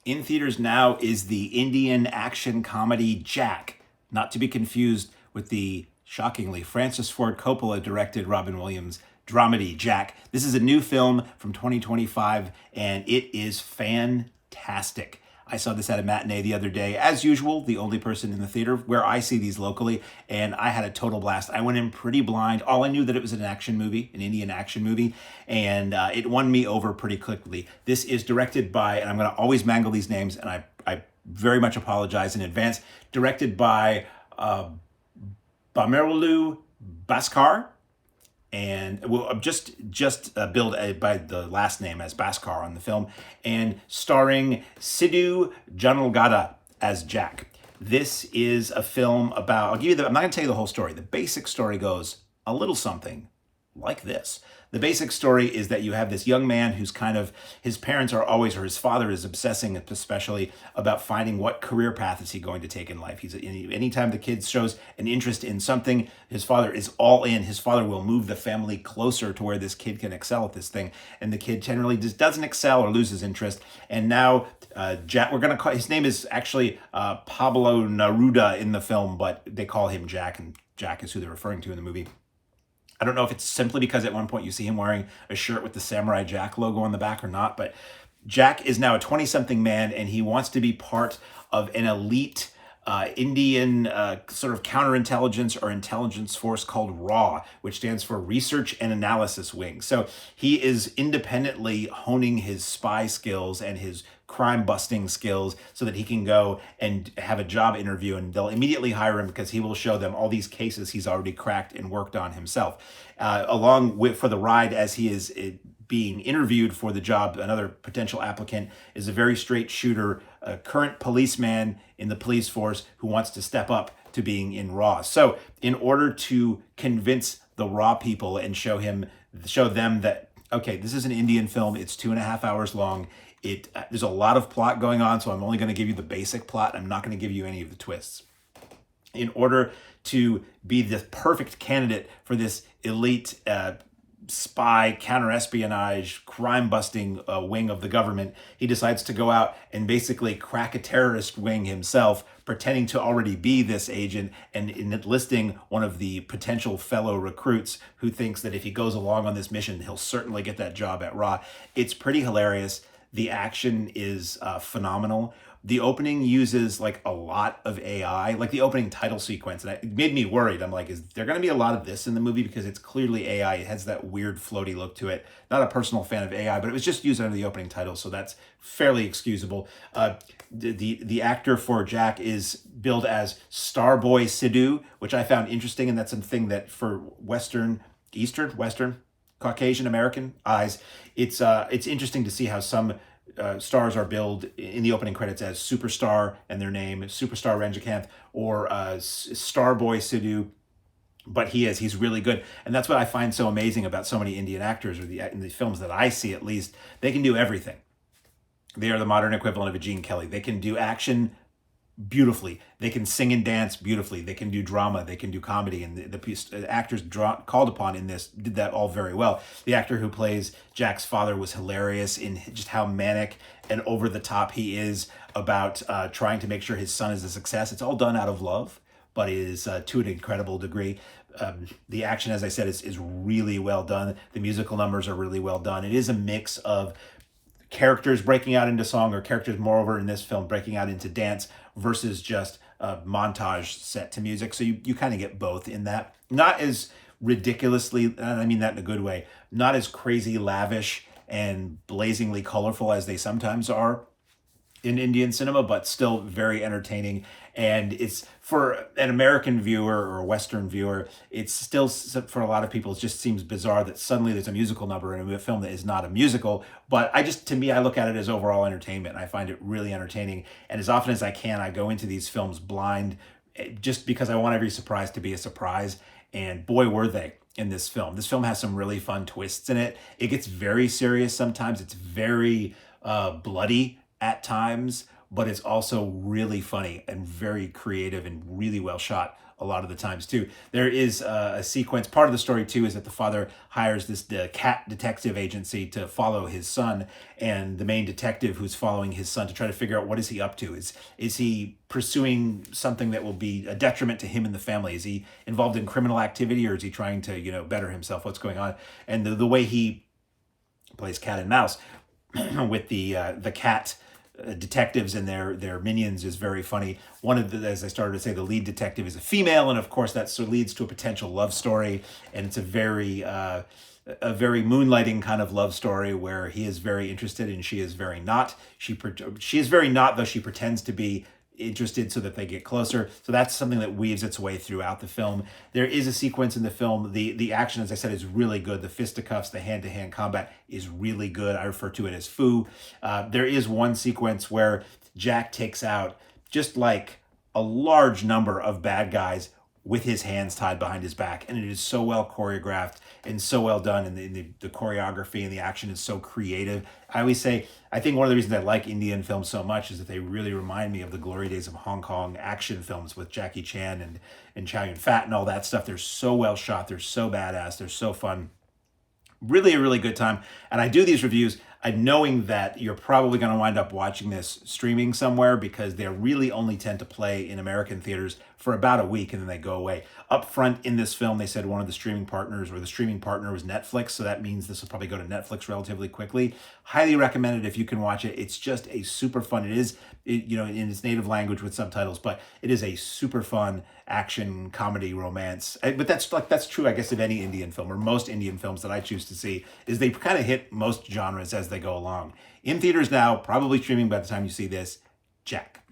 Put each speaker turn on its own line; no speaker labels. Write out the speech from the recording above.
In theaters now is the Indian action comedy Jack, not to be confused with the shockingly Francis Ford Coppola directed Robin Williams dramedy Jack. This is a new film from 2025 and it is fantastic. I saw this at a matinee the other day, as usual, the only person in the theater where I see these locally, and I had a total blast. I went in pretty blind. All I knew that it was an action movie, an Indian action movie, and it won me over pretty quickly. This is directed by, and I'm going to always mangle these names, and I very much apologize in advance, directed by Bommarillu Baskar, and we'll just billed by the last name as Baskar on the film, and starring Sidhu Jonnalagadda as Jack. This is a film about, I'll give you I'm not going to tell you the whole story. The basic story goes a little something like this. The basic story is that you have this young man who's kind of, his parents are always, or his father is obsessing especially about finding what career path is he going to take in life. Anytime the kid shows an interest in something, his father is all in. His father will move the family closer to where this kid can excel at this thing. And the kid generally just doesn't excel or loses interest. And now Jack, we're going to call, his name is actually Pablo Neruda in the film, but they call him Jack, and Jack is who they're referring to in the movie. I don't know if it's simply because at one point you see him wearing a shirt with the Samurai Jack logo on the back or not, but Jack is now a 20-something man and he wants to be part of an elite Indian sort of counterintelligence or intelligence force called RAW, which stands for Research and Analysis Wing. So he is independently honing his spy skills and his crime busting skills so that he can go and have a job interview, and they'll immediately hire him because he will show them all these cases he's already cracked and worked on himself. Along with, for the ride as he is being interviewed for the job, another potential applicant is a very straight shooter, a current policeman in the police force who wants to step up to being in RAW. So in order to convince the RAW people and show them that, okay, this is an Indian film, it's 2.5 hours long, there's a lot of plot going on, so I'm only going to give you the basic plot. I'm not going to give you any of the twists. In order to be the perfect candidate for this elite spy, counterespionage, crime-busting wing of the government, he decides to go out and basically crack a terrorist wing himself, pretending to already be this agent and enlisting one of the potential fellow recruits who thinks that if he goes along on this mission, he'll certainly get that job at RAW. It's pretty hilarious. The action is phenomenal. The opening uses like a lot of AI, like the opening title sequence, and it made me worried. I'm like, is there going to be a lot of this in the movie? Because it's clearly AI. It has that weird floaty look to it. Not a personal fan of AI, but it was just used under the opening title, so that's fairly excusable. The actor for Jack is billed as Starboy Sidhu, which I found interesting, and that's something that for Western Caucasian American eyes, it's interesting to see how some stars are billed in the opening credits as Superstar and their name, Superstar Ranjikanth, or Starboy Sidhu. But he's really good. And that's what I find so amazing about so many Indian actors, or in the films that I see at least. They can do everything. They are the modern equivalent of a Gene Kelly. They can do action beautifully. They can sing and dance beautifully. They can do drama. They can do comedy. And the actors called upon in this did that all very well. The actor who plays Jack's father was hilarious in just how manic and over the top he is about trying to make sure his son is a success. It's all done out of love, but it is to an incredible degree. The action, as I said, is really well done. The musical numbers are really well done. It is a mix of characters breaking out into song, or characters moreover in this film breaking out into dance, versus just a montage set to music. So you kind of get both in that. Not as ridiculously, and I mean that in a good way, not as crazy lavish and blazingly colorful as they sometimes are in Indian cinema, but still very entertaining. And it's, for an American viewer or a Western viewer, it's still, for a lot of people, it just seems bizarre that suddenly there's a musical number in a film that is not a musical. But to me, I look at it as overall entertainment. I find it really entertaining. And as often as I can, I go into these films blind, just because I want every surprise to be a surprise. And boy, were they in this film. This film has some really fun twists in it. It gets very serious sometimes. It's very bloody at times, but it's also really funny and very creative and really well shot a lot of the times too. There is a sequence, part of the story too, is that the father hires this cat detective agency to follow his son, and the main detective who's following his son to try to figure out what is he up to. Is he pursuing something that will be a detriment to him and the family? Is he involved in criminal activity, or is he trying to, better himself? What's going on? And the way he plays cat and mouse with the cat detectives and their minions is very funny. One of the, as I started to say, the lead detective is a female, and of course that so leads to a potential love story, and it's a very moonlighting kind of love story where he is very interested and she is very not. She is very not, though she pretends to be interested so that they get closer. So that's something that weaves its way throughout the film. There is a sequence in the film, the action, as I said, is really good. The fisticuffs, the hand-to-hand combat is really good. I refer to it as foo. There is one sequence where Jack takes out just like a large number of bad guys with his hands tied behind his back, and it is so well choreographed and so well done, and the choreography and the action is so creative. I always say, I think one of the reasons I like Indian films so much is that they really remind me of the glory days of Hong Kong action films with Jackie Chan and Chow Yun-fat and all that stuff. They're so well shot, they're so badass, they're so fun. Really a really good time. And I do these reviews knowing that you're probably going to wind up watching this streaming somewhere, because they really only tend to play in American theaters for about a week and then they go away. Up front in this film, they said one of the streaming partners, or the streaming partner, was Netflix, so that means this will probably go to Netflix relatively quickly. Highly recommend it if you can watch it. It's just a super fun, in its native language with subtitles, but it is a super fun action comedy romance. But that's true, I guess, of any Indian film, or most Indian films that I choose to see, is they kind of hit most genres as they go along. In theaters now, probably streaming by the time you see this. Jack.